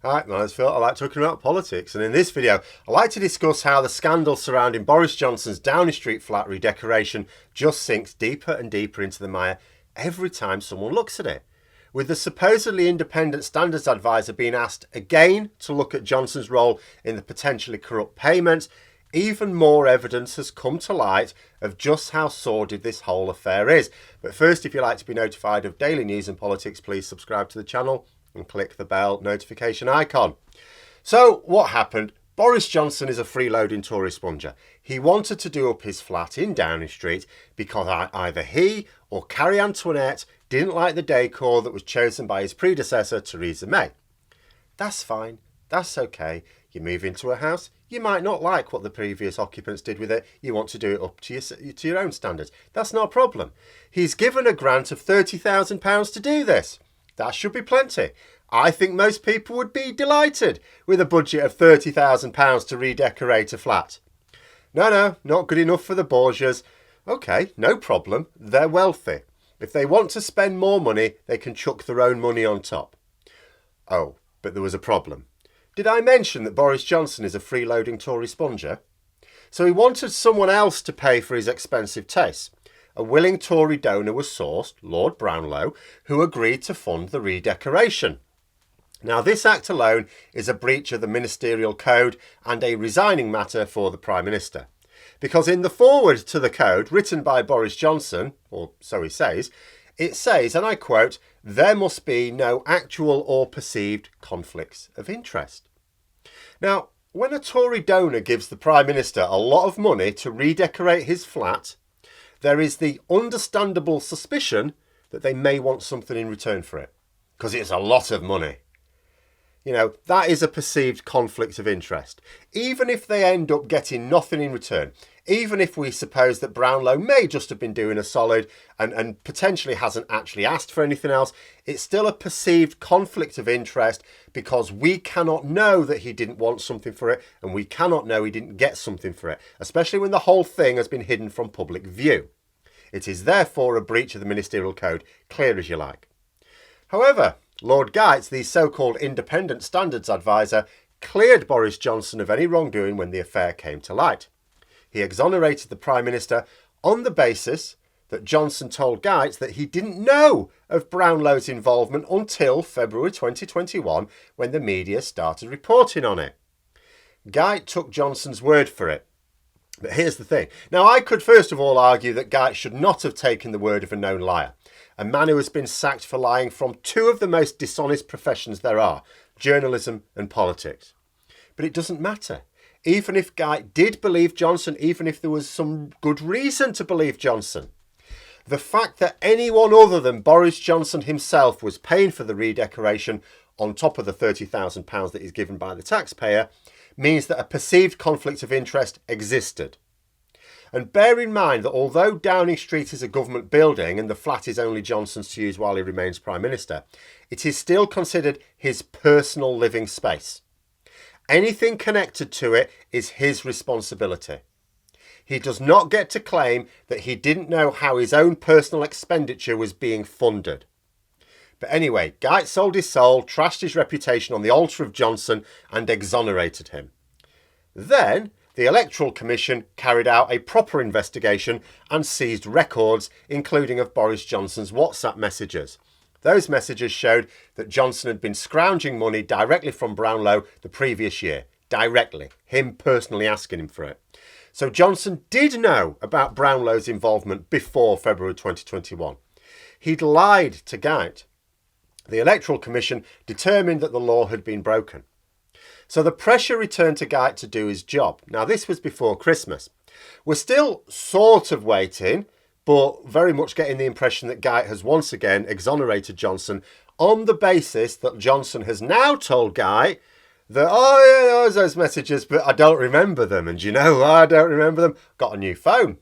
Hi, my name's Phil. I like talking about politics, and in this video I like to discuss how the scandal surrounding Boris Johnson's Downing Street flat redecoration just sinks deeper and deeper into the mire every time someone looks at it. With the supposedly independent standards advisor being asked again to look at Johnson's role in the potentially corrupt payments, even more evidence has come to light of just how sordid this whole affair is. But first, if you'd like to be notified of daily news and politics, please subscribe to the channel and click the bell notification icon. So what happened? Boris Johnson is a freeloading Tory sponger. He wanted to do up his flat in Downing Street because either he or Carrie Antoinette didn't like the decor that was chosen by his predecessor, Theresa May. That's fine. That's okay. You move into a house, you might not like what the previous occupants did with it. You want to do it up to your own standards. That's not a problem. He's given a grant of £30,000 to do this. That should be plenty. I think most people would be delighted with a budget of £30,000 to redecorate a flat. No, not good enough for the Borgias. Okay, no problem. They're wealthy. If they want to spend more money, they can chuck their own money on top. Oh, but there was a problem. Did I mention that Boris Johnson is a freeloading Tory sponger? So he wanted someone else to pay for his expensive tastes. A willing Tory donor was sourced, Lord Brownlow, who agreed to fund the redecoration. Now, this act alone is a breach of the ministerial code and a resigning matter for the Prime Minister. Because in the foreword to the code, written by Boris Johnson, or so he says, it says, and I quote, "There must be no actual or perceived conflicts of interest." Now, when a Tory donor gives the Prime Minister a lot of money to redecorate his flat, there is the understandable suspicion that they may want something in return for it, because it's a lot of money. You know, that is a perceived conflict of interest. Even if they end up getting nothing in return, even if we suppose that Brownlow may just have been doing a solid and potentially hasn't actually asked for anything else, it's still a perceived conflict of interest because we cannot know that he didn't want something for it and we cannot know he didn't get something for it, especially when the whole thing has been hidden from public view. It is therefore a breach of the ministerial code, clear as you like. However, Lord Geitz, the so-called independent standards advisor, cleared Boris Johnson of any wrongdoing when the affair came to light. He exonerated the Prime Minister on the basis that Johnson told Geitz that he didn't know of Brownlow's involvement until February 2021 when the media started reporting on it. Geitz took Johnson's word for it. But here's the thing. Now, I could first of all argue that Geitz should not have taken the word of a known liar, a man who has been sacked for lying from two of the most dishonest professions there are, journalism and politics. But it doesn't matter. Even if Geitz did believe Johnson, even if there was some good reason to believe Johnson, the fact that anyone other than Boris Johnson himself was paying for the redecoration on top of the £30,000 that is given by the taxpayer means that a perceived conflict of interest existed. And bear in mind that although Downing Street is a government building and the flat is only Johnson's to use while he remains Prime Minister, it is still considered his personal living space. Anything connected to it is his responsibility. He does not get to claim that he didn't know how his own personal expenditure was being funded. But anyway, Geitz sold his soul, trashed his reputation on the altar of Johnson and exonerated him. Then the Electoral Commission carried out a proper investigation and seized records, including of Boris Johnson's WhatsApp messages. Those messages showed that Johnson had been scrounging money directly from Brownlow the previous year. Directly. Him personally asking him for it. So Johnson did know about Brownlow's involvement before February 2021. He'd lied to Geitz. The Electoral Commission determined that the law had been broken. So the pressure returned to Geitz to do his job. Now, this was before Christmas. We're still sort of waiting, but very much getting the impression that Geitz has once again exonerated Johnson on the basis that Johnson has now told Geitz that, oh yeah, there was those messages, but I don't remember them. And you know, I don't remember them. Got a new phone.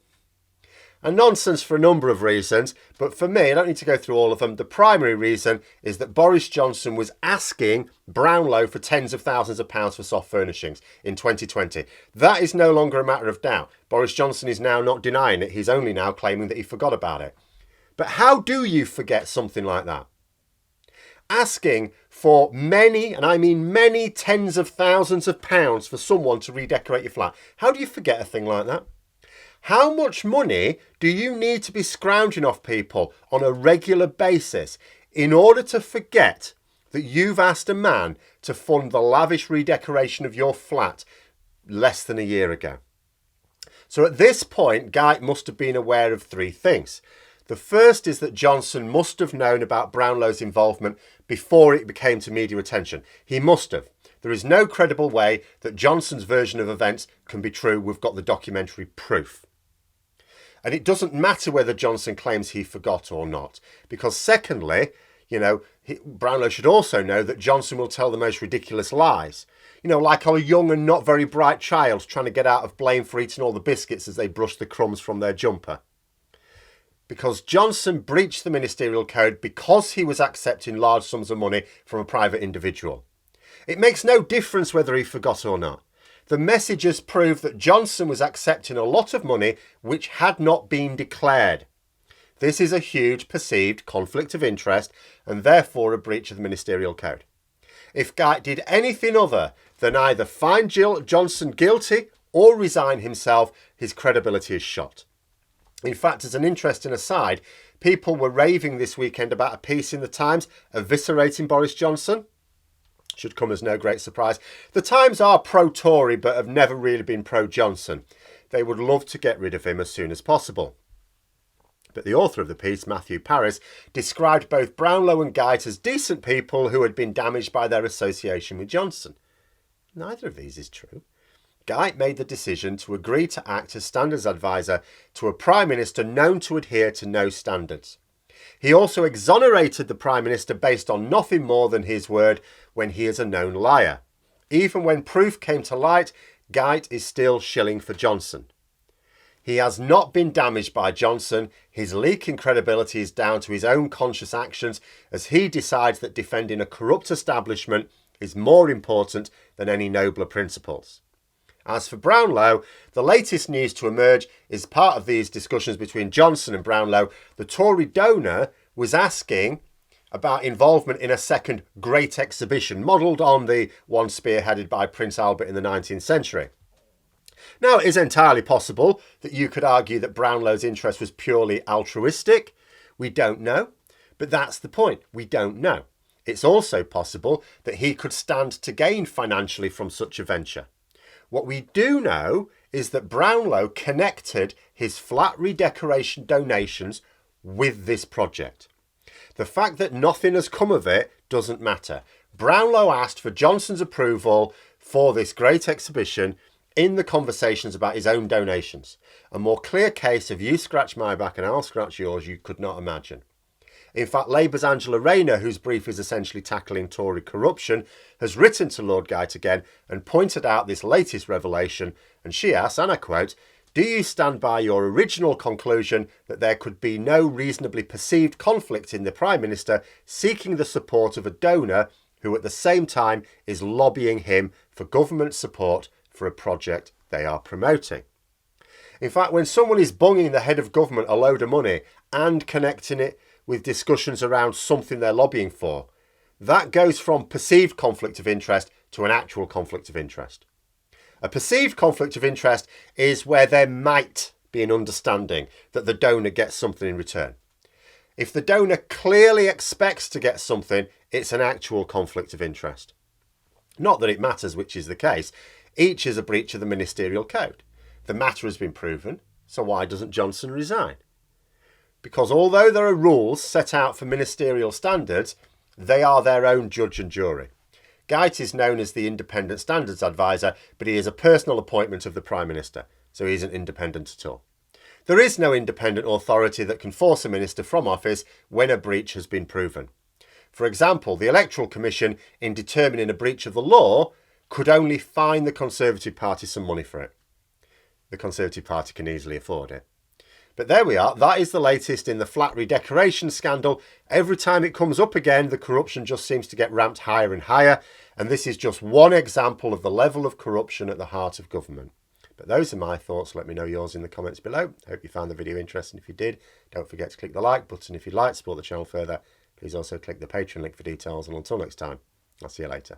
And nonsense for a number of reasons, but for me, I don't need to go through all of them. The primary reason is that Boris Johnson was asking Brownlow for tens of thousands of pounds for soft furnishings in 2020. That is no longer a matter of doubt. Boris Johnson is now not denying it. He's only now claiming that he forgot about it. But how do you forget something like that? asking for many, and I mean many tens of thousands of pounds for someone to redecorate your flat. How do you forget a thing like that? How much money do you need to be scrounging off people on a regular basis in order to forget that you've asked a man to fund the lavish redecoration of your flat less than a year ago? So at this point, Guy must have been aware of three things. The first is that Johnson must have known about Brownlow's involvement before it became to media attention. He must have. There is no credible way that Johnson's version of events can be true. We've got the documentary proof. And it doesn't matter whether Johnson claims he forgot or not, because secondly, Brownlow should also know that Johnson will tell the most ridiculous lies. Like a young and not very bright child trying to get out of blame for eating all the biscuits as they brush the crumbs from their jumper. Because Johnson breached the ministerial code because he was accepting large sums of money from a private individual. It makes no difference whether he forgot or not. The messages prove that Johnson was accepting a lot of money which had not been declared. This is a huge perceived conflict of interest and therefore a breach of the ministerial code. If Guy did anything other than either find Johnson guilty or resign himself, his credibility is shot. In fact, as an interesting aside, people were raving this weekend about a piece in the Times eviscerating Boris Johnson. Should come as no great surprise. The Times are pro-Tory but have never really been pro-Johnson. They would love to get rid of him as soon as possible. But the author of the piece, Matthew Paris, described both Brownlow and Guyte as decent people who had been damaged by their association with Johnson. Neither of these is true. Guyte made the decision to agree to act as standards advisor to a Prime Minister known to adhere to no standards. He also exonerated the Prime Minister based on nothing more than his word when he is a known liar. Even when proof came to light, Guyte is still shilling for Johnson. He has not been damaged by Johnson. His leak in credibility is down to his own conscious actions as he decides that defending a corrupt establishment is more important than any nobler principles. As for Brownlow, the latest news to emerge is part of these discussions between Johnson and Brownlow. The Tory donor was asking about involvement in a second great exhibition, modelled on the one spearheaded by Prince Albert in the 19th century. Now, it is entirely possible that you could argue that Brownlow's interest was purely altruistic. We don't know, but that's the point. We don't know. It's also possible that he could stand to gain financially from such a venture. What we do know is that Brownlow connected his flat redecoration donations with this project. The fact that nothing has come of it doesn't matter. Brownlow asked for Johnson's approval for this great exhibition in the conversations about his own donations. A more clear case of you scratch my back and I'll scratch yours you could not imagine. In fact, Labour's Angela Rayner, whose brief is essentially tackling Tory corruption, has written to Lord Guyte again and pointed out this latest revelation, and she asks, and I quote, "Do you stand by your original conclusion that there could be no reasonably perceived conflict in the Prime Minister seeking the support of a donor who at the same time is lobbying him for government support for a project they are promoting?" In fact, when someone is bunging the head of government a load of money and connecting it with discussions around something they're lobbying for, that goes from perceived conflict of interest to an actual conflict of interest. A perceived conflict of interest is where there might be an understanding that the donor gets something in return. If the donor clearly expects to get something, it's an actual conflict of interest. Not that it matters which is the case. Each is a breach of the ministerial code. The matter has been proven, so why doesn't Johnson resign? Because although there are rules set out for ministerial standards, they are their own judge and jury. Guyte is known as the independent standards advisor, but he is a personal appointment of the Prime Minister, so he isn't independent at all. There is no independent authority that can force a minister from office when a breach has been proven. For example, the Electoral Commission, in determining a breach of the law, could only fine the Conservative Party some money for it. The Conservative Party can easily afford it. But there we are. That is the latest in the flat redecoration scandal. Every time it comes up again, the corruption just seems to get ramped higher and higher. And this is just one example of the level of corruption at the heart of government. But those are my thoughts. Let me know yours in the comments below. I hope you found the video interesting. If you did, don't forget to click the like button. If you'd like to support the channel further, please Please also click the Patreon link for details, and until next time, I'll see you later.